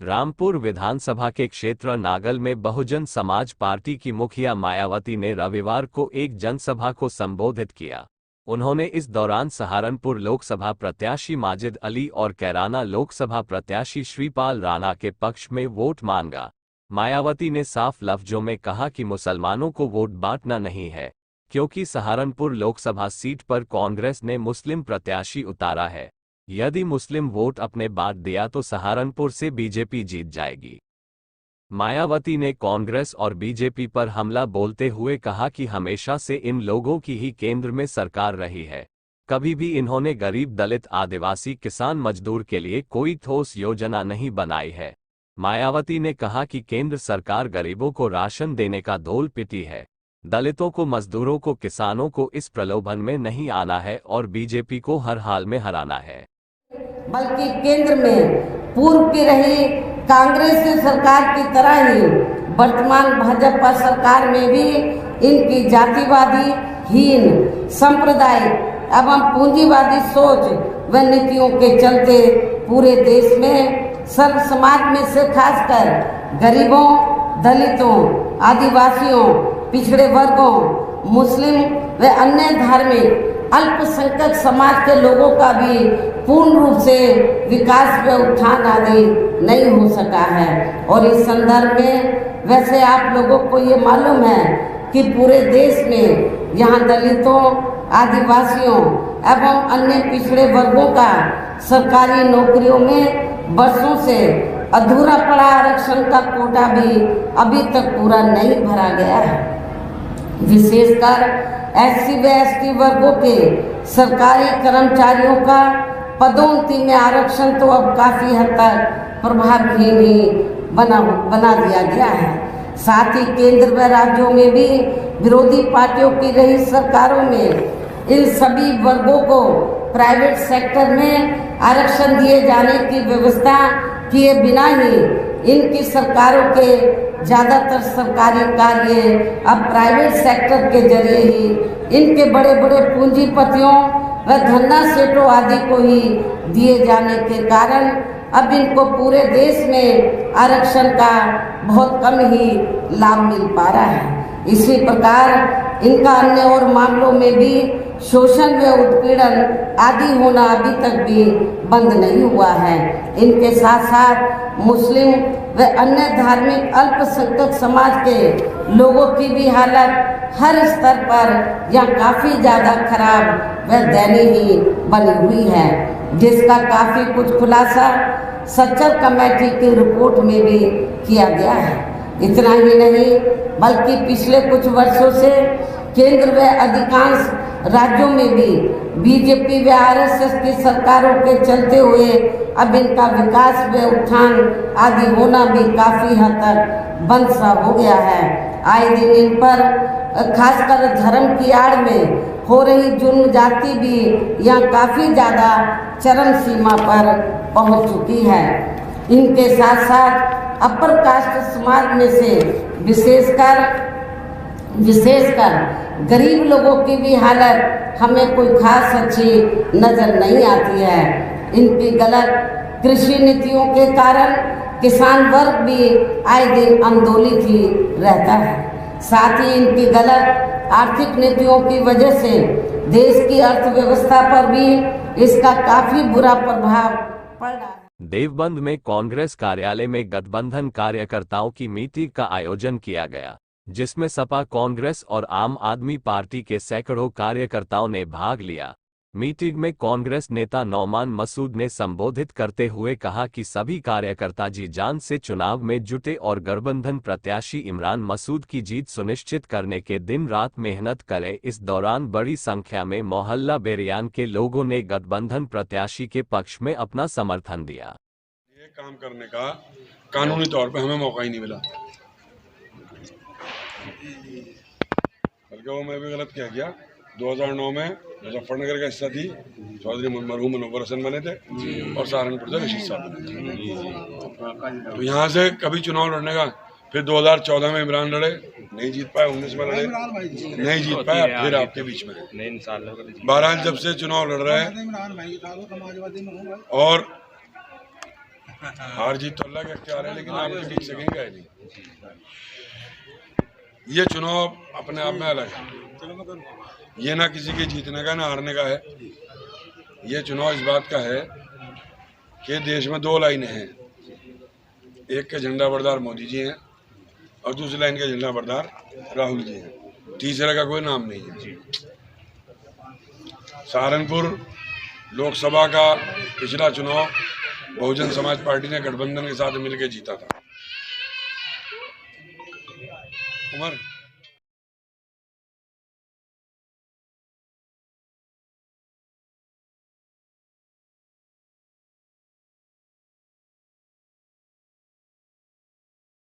रामपुर विधानसभा के क्षेत्र नागल में बहुजन समाज पार्टी की मुखिया मायावती ने रविवार को एक जनसभा को संबोधित किया। उन्होंने इस दौरान सहारनपुर लोकसभा प्रत्याशी माजिद अली और कैराना लोकसभा प्रत्याशी श्रीपाल राणा के पक्ष में वोट मांगा। मायावती ने साफ लफ्जों में कहा कि मुसलमानों को वोट बांटना नहीं है, क्योंकि सहारनपुर लोकसभा सीट पर कांग्रेस ने मुस्लिम प्रत्याशी उतारा है। यदि मुस्लिम वोट अपने बांट दिया तो सहारनपुर से बीजेपी जीत जाएगी। मायावती ने कांग्रेस और बीजेपी पर हमला बोलते हुए कहा कि हमेशा से इन लोगों की ही केंद्र में सरकार रही है। कभी भी इन्होंने गरीब, दलित, आदिवासी, किसान, मजदूर के लिए कोई ठोस योजना नहीं बनाई है। मायावती ने कहा कि केंद्र सरकार गरीबों को राशन देने का धोल पीटी है। दलितों को, मजदूरों को, किसानों को इस प्रलोभन में नहीं आना है और बीजेपी को हर हाल में हराना है। बल्कि केंद्र में पूर्व की रही कांग्रेस की सरकार की तरह ही वर्तमान भाजपा सरकार में भी इनकी जातिवादी, हीन, सांप्रदायिक एवं पूंजीवादी सोच व नीतियों के चलते पूरे देश में सर्व समाज में से खासकर गरीबों, दलितों, आदिवासियों, पिछड़े वर्गों, मुस्लिम व अन्य धार्मिक अल्पसंख्यक समाज के लोगों का भी पूर्ण रूप से विकास व उत्थान आदि नहीं हो सका है। और इस संदर्भ में वैसे आप लोगों को ये मालूम है कि पूरे देश में यहाँ दलितों, आदिवासियों एवं अन्य पिछड़े वर्गों का सरकारी नौकरियों में वर्षों से अधूरा पड़ा आरक्षण का कोटा भी अभी तक पूरा नहीं भरा गया है। विशेषकर एससी व एसटी वर्गों के सरकारी कर्मचारियों का पदोन्नति में आरक्षण तो अब काफी हद तक प्रभावहीन ही बना दिया गया है। साथ ही केंद्र व राज्यों में भी विरोधी पार्टियों की रही सरकारों में इन सभी वर्गों को प्राइवेट सेक्टर में आरक्षण दिए जाने की व्यवस्था किए बिना ही इनकी सरकारों के ज़्यादातर सरकारी कार्य अब प्राइवेट सेक्टर के जरिए ही इनके बड़े बड़े पूंजीपतियों व धन्ना सेठों आदि को ही दिए जाने के कारण अब इनको पूरे देश में आरक्षण का बहुत कम ही लाभ मिल पा रहा है। इसी प्रकार इनका अन्य और मामलों में भी शोषण व उत्पीड़न आदि होना अभी तक भी बंद नहीं हुआ है। इनके साथ साथ मुस्लिम व अन्य धार्मिक अल्पसंख्यक समाज के लोगों की भी हालत हर स्तर पर या काफ़ी ज़्यादा खराब व दयनीय बनी हुई है, जिसका काफ़ी कुछ खुलासा सच्चर कमेटी की रिपोर्ट में भी किया गया है। इतना ही नहीं बल्कि पिछले कुछ वर्षों से केंद्र व अधिकांश राज्यों में भी बीजेपी व आरएसएस की सरकारों के चलते हुए अब इनका विकास व उत्थान आदि होना भी काफ़ी हद तक बंद सा हो गया है। आए दिन इन पर खासकर धर्म की आड़ में हो रही जुर्म जाति भी यहाँ काफ़ी ज़्यादा चरम सीमा पर पहुँच चुकी है। इनके साथ साथ अपर कास्ट समाज में से विशेषकर गरीब लोगों की भी हालत हमें कोई खास अच्छी नज़र नहीं आती है। इनकी गलत कृषि नीतियों के कारण किसान वर्ग भी आए दिन आंदोलित ही रहता है। साथ ही इनकी गलत आर्थिक नीतियों की वजह से देश की अर्थव्यवस्था पर भी इसका काफ़ी बुरा प्रभाव पड़ रहा है। देवबंद में कांग्रेस कार्यालय में गठबंधन कार्यकर्ताओं की मीटिंग का आयोजन किया गया, जिसमें सपा, कांग्रेस और आम आदमी पार्टी के सैकड़ों कार्यकर्ताओं ने भाग लिया। मीटिंग में कांग्रेस नेता नौमान मसूद ने संबोधित करते हुए कहा कि सभी कार्यकर्ता जी जान से चुनाव में जुटे और गठबंधन प्रत्याशी इमरान मसूद की जीत सुनिश्चित करने के दिन रात मेहनत करें। इस दौरान बड़ी संख्या में मोहल्ला बेरियान के लोगों ने गठबंधन प्रत्याशी के पक्ष में अपना समर्थन दिया। ये काम करने का कानूनी तौर पर हमें मौका ही नहीं मिला, बल्कि वो मैं भी गलत किया गया। 2009 में मुजफ्फरनगर का हिस्सा थी, चौधरी मरहूम मुनव्वर हसन बने थे और सहारनपुर से रशीद साहब बने थे। तो यहाँ से कभी चुनाव लड़ने का, फिर 2014 में इमरान लड़े, नहीं जीत पाए, 19 में लड़े, नहीं जीत पाए, फिर आपके बीच में। बहरहाल जब से चुनाव लड़ रहे हैं और हार जीत तो अल्लाह के अख्तियार है, लेकिन आप जीत सकेंगे नहीं। ये चुनाव अपने आप में अलग है, ये ना किसी के जीतने का ना हारने का है। ये चुनाव इस बात का है कि देश में दो लाइनें हैं, एक के झंडा बरदार मोदी जी हैं और दूसरी लाइन के झंडा बरदार राहुल जी हैं, तीसरे का कोई नाम नहीं है। सहारनपुर लोकसभा का पिछला चुनाव बहुजन समाज पार्टी ने गठबंधन के साथ मिलकर जीता था। उमर